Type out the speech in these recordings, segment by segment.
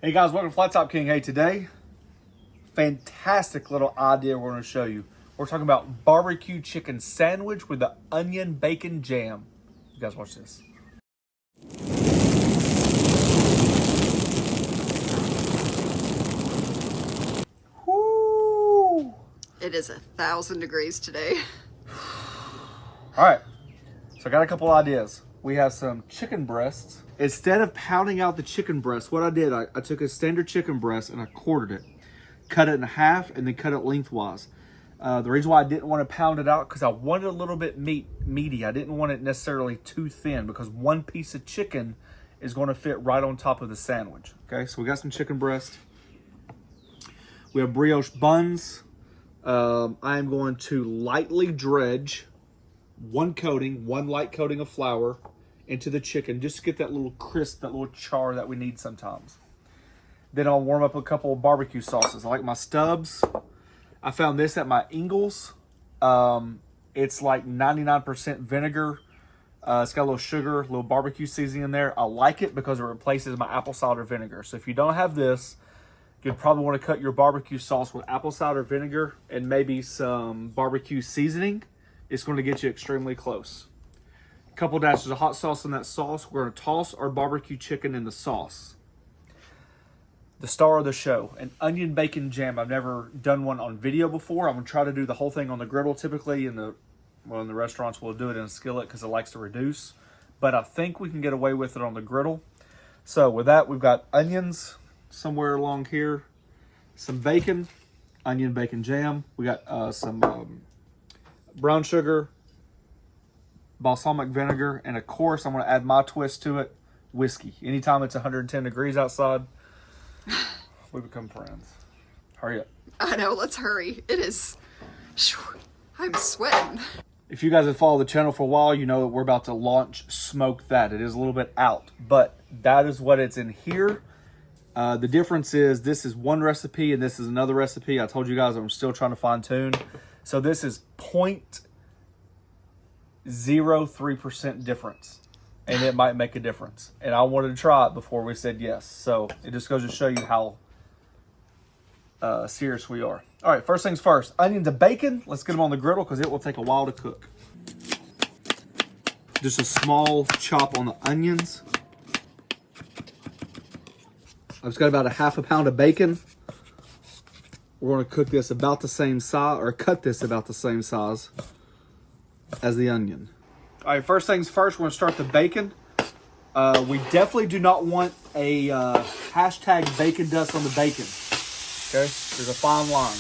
Hey guys, welcome to Flat Top King. Hey, today, fantastic little idea we're going to show you. We're talking about barbecue chicken sandwich with the onion bacon jam. You guys watch this. Woo! It is 1,000 degrees today. All right, so I got a couple ideas. We have some chicken breasts. Instead of pounding out the chicken breast, what I did, I took a standard chicken breast and I quartered it, cut it in half, and then cut it lengthwise. The reason why I didn't want to pound it out because I wanted a little bit meaty. I didn't want it necessarily too thin because one piece of chicken is going to fit right on top of the sandwich. Okay, so we got some chicken breast. We have brioche buns. I am going to lightly dredge one light coating of flour into the chicken just to get that little crisp, that little char that we need sometimes. Then I'll warm up a couple of barbecue sauces. I like my Stubbs. I found this at my Ingles. It's like 99% vinegar. It's got a little sugar, a little barbecue seasoning in there. I like it because it replaces my apple cider vinegar. So if you don't have this, you'd probably want to cut your barbecue sauce with apple cider vinegar and maybe some barbecue seasoning. It's going to get you extremely close. A couple dashes of hot sauce in that sauce. We're going to toss our barbecue chicken in the sauce. The star of the show, an onion bacon jam. I've never done one on video before. I'm going to try to do the whole thing on the griddle. Typically in the restaurants we'll do it in a skillet because it likes to reduce. But I think we can get away with it on the griddle. So with that, we've got onions somewhere along here. Some bacon, onion bacon jam. We got some brown sugar, balsamic vinegar, and of course I'm going to add my twist to it, whiskey. Anytime it's 110 degrees outside, we become friends. Hurry up. I know, let's hurry. It is, I'm sweating. If you guys have followed the channel for a while, you know that we're about to launch Smoke That. It is a little bit out, but that is what it's in here. The difference is this is one recipe and this is another recipe. I told you guys I'm still trying to fine tune. So this is 0.03% difference, and it might make a difference. And I wanted to try it before we said yes. So it just goes to show you how serious we are. All right, first things first, onions and bacon. Let's get them on the griddle because it will take a while to cook. Just a small chop on the onions. I've just got about a half a pound of bacon. We're going to cook this about the same size, or cut this about the same size as the onion. All right, first things first, we're going to start the bacon. We definitely do not want a hashtag bacon dust on the bacon. Okay, there's a fine line.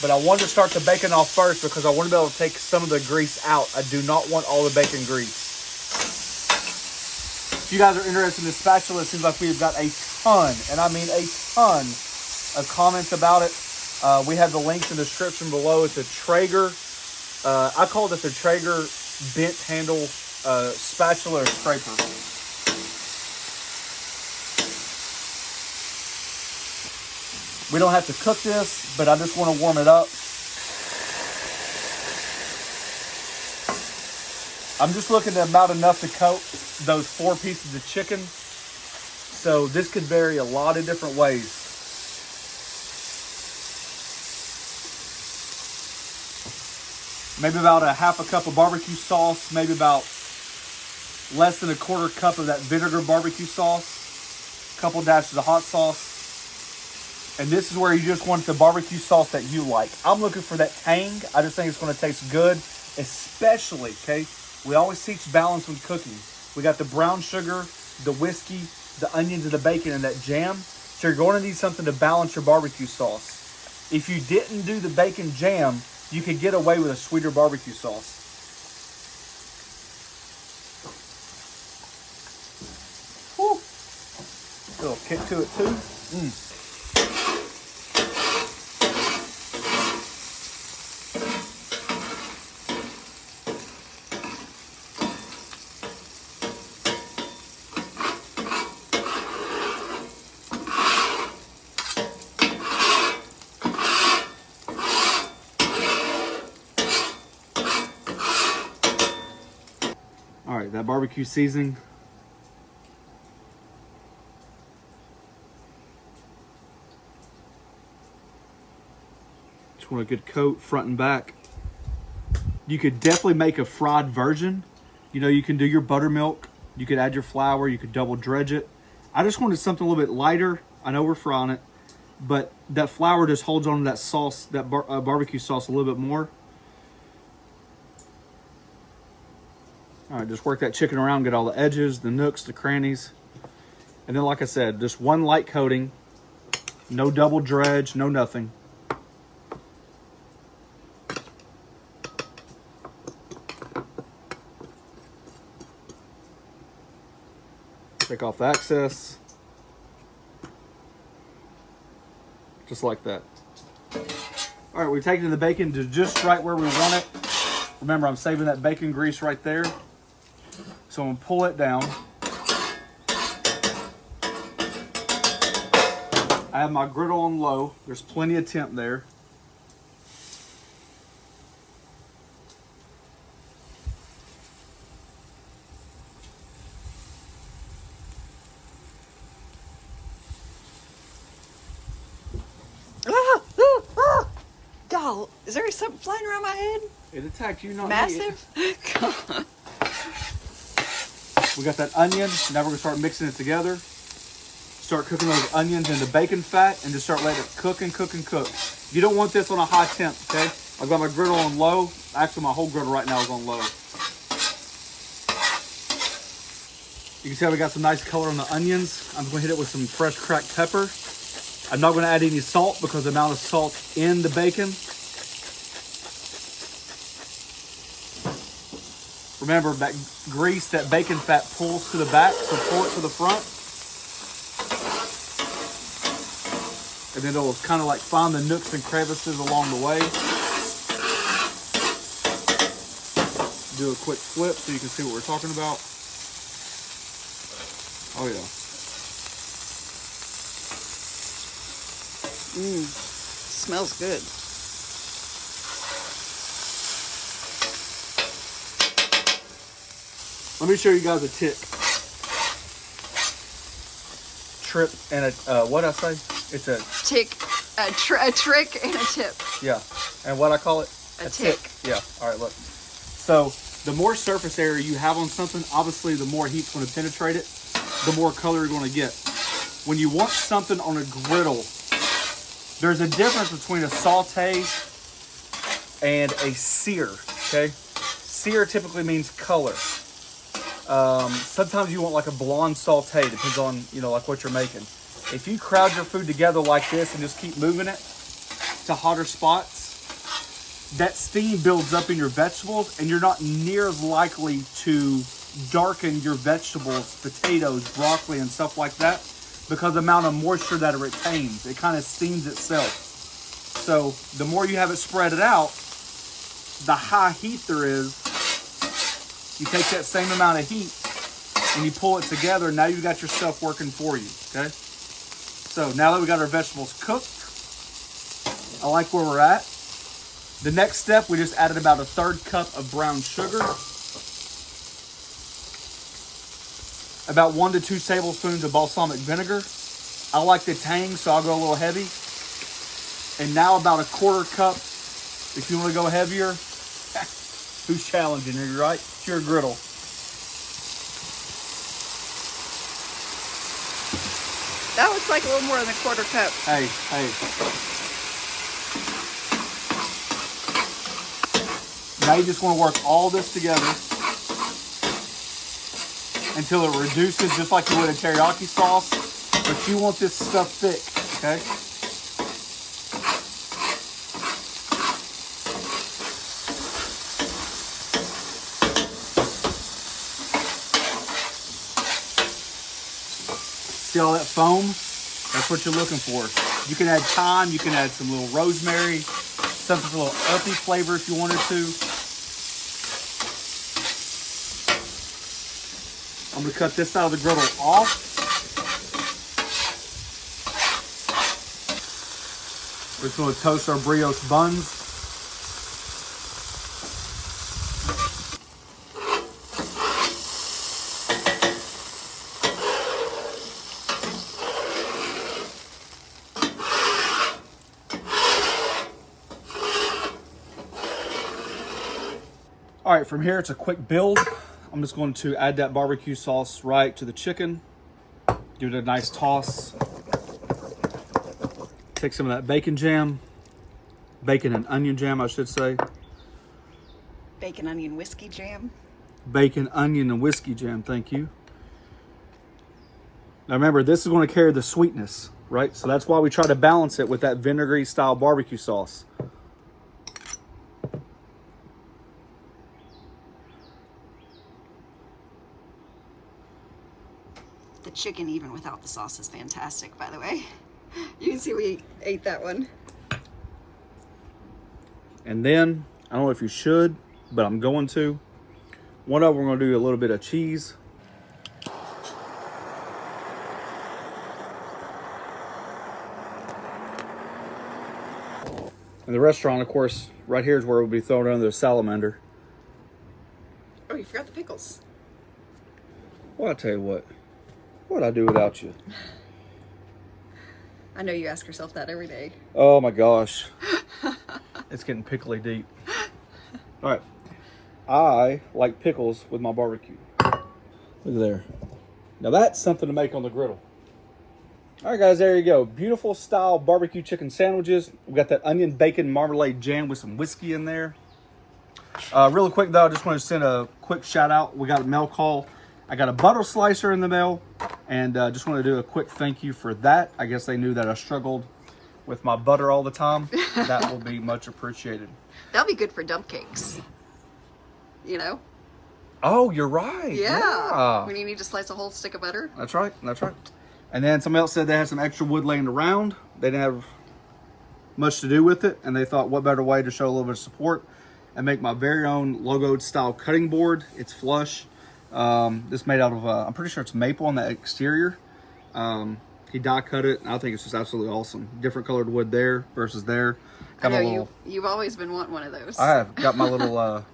But I wanted to start the bacon off first because I want to be able to take some of the grease out. I do not want all the bacon grease. If you guys are interested in this spatula, it seems like we've got a ton, and I mean a ton, of comments about it. We have the links in the description below. It's a Traeger. I called it the Traeger bent handle spatula or scraper. We don't have to cook this, but I just want to warm it up. I'm just looking at about enough to coat those 4 pieces of chicken. So this could vary a lot of different ways. Maybe about a half a cup of barbecue sauce, maybe about less than a quarter cup of that vinegar barbecue sauce, a couple dashes of hot sauce. And this is where you just want the barbecue sauce that you like. I'm looking for that tang. I just think it's going to taste good, especially, okay? We always teach balance when cooking. We got the brown sugar, the whiskey, the onions, and the bacon in that jam. So you're going to need something to balance your barbecue sauce. If you didn't do the bacon jam, you could get away with a sweeter barbecue sauce. Whew. A little kick to it too. All right, that barbecue seasoning. Just want a good coat front and back. You could definitely make a fried version. You know, you can do your buttermilk. You could add your flour. You could double dredge it. I just wanted something a little bit lighter. I know we're frying it, but that flour just holds on to that sauce, that barbecue sauce a little bit more. All right, just work that chicken around, get all the edges, the nooks, the crannies. And then, like I said, just one light coating. No double dredge, no nothing. Take off the excess. Just like that. All right, we've taken the bacon to just right where we want it. Remember, I'm saving that bacon grease right there. So I'm gonna pull it down. I have my griddle on low. There's plenty of temp there. Y'all, is there something flying around my head? It attacked you, not Massive? me. We got that onion. Now we're gonna start mixing it together. Start cooking those onions in the bacon fat and just start letting it cook and cook and cook. You don't want this on a high temp, okay? I've got my griddle on low. Actually, my whole griddle right now is on low. You can see how we got some nice color on the onions. I'm gonna hit it with some fresh cracked pepper. I'm not gonna add any salt because the amount of salt in the bacon. Remember, that grease, that bacon fat pulls to the back, so pull it to the front. And then it'll kind of like find the nooks and crevices along the way. Do a quick flip so you can see what we're talking about. Oh yeah. Smells good. Let me show you guys a tick. Trip and a, what I say? It's a Tick, a trick and a tip. yeah. And what I call it? A tick. Yeah. All right, look. So the more surface area you have on something, obviously the more heat's going to penetrate it, the more color you're going to get. When you want something on a griddle, there's a difference between a saute and a sear, okay? Sear typically means color. Sometimes you want like a blonde saute, depends on, you know, like what you're making. If you crowd your food together like this and just keep moving it to hotter spots, that steam builds up in your vegetables and you're not near as likely to darken your vegetables, potatoes, broccoli, and stuff like that because the amount of moisture that it retains. It kind of steams itself. So the more you have it spread it out, the high heat there is, you take that same amount of heat and you pull it together, and now you've got your stuff working for you, okay? So now that we got our vegetables cooked, I like where we're at. The next step, we just added about a 1/3 cup of brown sugar. About 1 to 2 tablespoons of balsamic vinegar. I like the tang, so I'll go a little heavy. And now about a 1/4 cup, if you want to go heavier. Who's challenging you, right? It's your griddle. That looks like a little more than a 1/4 cup. Hey. Now you just want to work all this together until it reduces just like you would a teriyaki sauce. But you want this stuff thick, okay? See all that foam? That's what you're looking for. You can add thyme, you can add some little rosemary, something with a little earthy flavor if you wanted to. I'm gonna cut this side of the griddle off. We're just gonna toast our brioche buns. All right, from here, it's a quick build. I'm just going to add that barbecue sauce right to the chicken. Give it a nice toss. Take some of that bacon jam. Bacon and onion jam, I should say. Bacon, onion, whiskey jam. Bacon, onion, and whiskey jam, thank you. Now remember, this is going to carry the sweetness, right? So that's why we try to balance it with that vinegary style barbecue sauce. The chicken, even without the sauce, is fantastic, by the way. You can see we ate that one. And then, I don't know if you should, but I'm going to. One of them, we're going to do a little bit of cheese. In the restaurant, of course, right here is where we'll be throwing it under the salamander. Oh, you forgot the pickles. Well, I tell you what'd I do without you? I know you ask yourself that every day. Oh my gosh. It's getting pickly deep. All right. I like pickles with my barbecue. Look there. Now that's something to make on the griddle. All right, guys, there you go. Beautiful style barbecue chicken sandwiches. We got that onion bacon marmalade jam with some whiskey in there. Really quick though, I just want to send a quick shout out. We got a mail call. I got a butter slicer in the mail, and just want to do a quick thank you for that. I guess they knew that I struggled with my butter all the time. That will be much appreciated. That'll be good for dump cakes. You know? Oh, you're right. Yeah. When you need to slice a whole stick of butter. That's right. That's right. And then somebody else said they had some extra wood laying around. They didn't have much to do with it, and they thought, what better way to show a little bit of support and make my very own logoed style cutting board. It's flush. This made out of, I'm pretty sure it's maple on the exterior. He die cut it. I think it's just absolutely awesome. Different colored wood there versus there. Got I know you've always been wanting one of those. I have got my little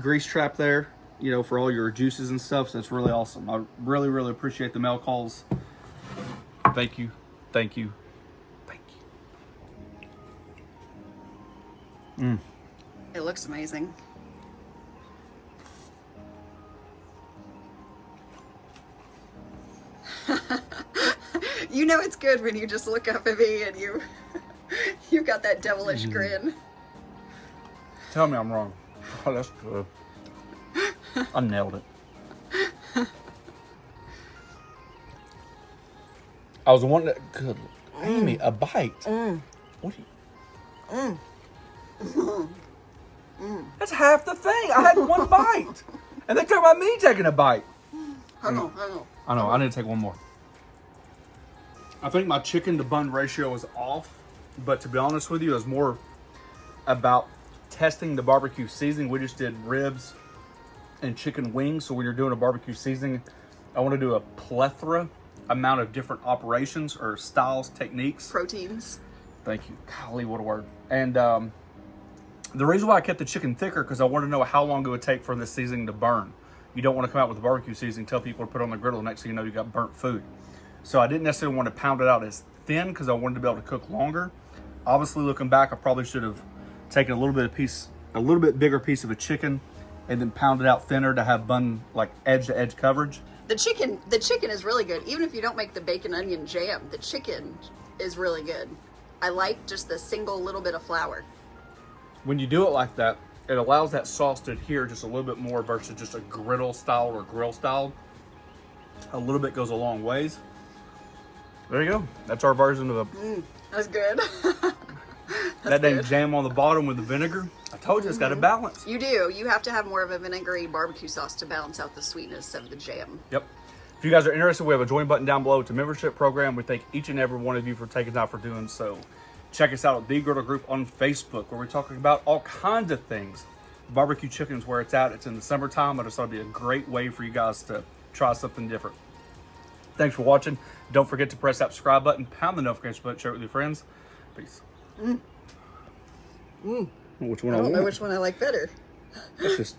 grease trap there, you know, for all your juices and stuff. So it's really awesome. I really, really appreciate the mail calls. Thank you. Thank you. Thank you. It looks amazing. You know it's good when you just look up at me and you got that devilish grin. Tell me I'm wrong. Oh, that's good. I nailed it. I was wanting to. Good. Amy, a bite. What do you? That's half the thing. I had one bite, and they talk about me taking a bite. I know. I know. I need to take one more. I think my chicken to bun ratio was off, but to be honest with you, it was more about testing the barbecue seasoning. We just did ribs and chicken wings. So when you're doing a barbecue seasoning, I want to do a plethora amount of different operations or styles, techniques. Proteins. Thank you. Golly, what a word. And the reason why I kept the chicken thicker, because I wanted to know how long it would take for the seasoning to burn. You don't want to come out with a barbecue seasoning, tell people to put it on the griddle, next thing you know, you got burnt food. So I didn't necessarily want to pound it out as thin because I wanted to be able to cook longer. Obviously, looking back, I probably should have taken a little bit bigger piece of a chicken and then pound it out thinner to have bun like edge to edge coverage. The chicken is really good. Even if you don't make the bacon onion jam, the chicken is really good. I like just the single little bit of flour. When you do it like that, it allows that sauce to adhere just a little bit more versus just a griddle style or grill style. A little bit goes a long ways. There you go. That's our version of a... That's good. That dang jam on the bottom with the vinegar. I told you it's got a balance. You do. You have to have more of a vinegary barbecue sauce to balance out the sweetness of the jam. Yep. If you guys are interested, we have a join button down below. It's a membership program. We thank each and every one of you for taking time for doing so. Check us out at The Griddle Group on Facebook, where we're talking about all kinds of things. Barbecue chicken's where it's at. It's in the summertime. I just thought it'd be a great way for you guys to try something different. Thanks for watching. Don't forget to press that subscribe button, pound the notification button, share it with your friends. Peace. Which one I don't know which one I like better. That's just